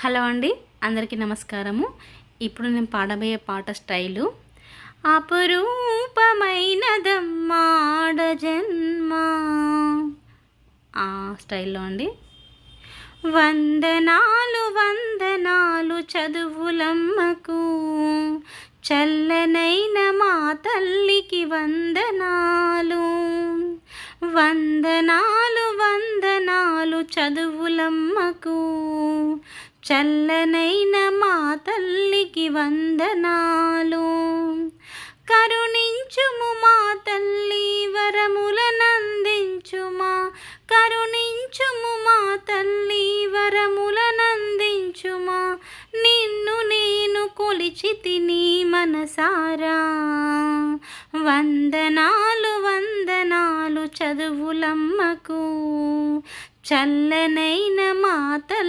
Hello అండి, అందరికీ నమస్కారము. ఇప్పుడు నేను పాడబోయే పాట స్టైలు అపురూపమైనదమ్మా ఆడజన్మ, ఆ స్టైల్లో అండి. వందనాలు వందనాలు చదువులమ్మకు, చల్లనైన మా తల్లికి వందనాలు. వందనాలు వందనాలు చదువులమ్మకు, చల్లనైన మా తల్లికి వందనాలు. కరుణించుము మా తల్లి, వరములనందించుమా. కరుణించుము మా తల్లి, వరములనందించుమా. నిన్ను నేను కొలిచితిని మనసారా. వందనాలు వందనాలు చదువులమ్మకు, చల్లనైన మా తల్లి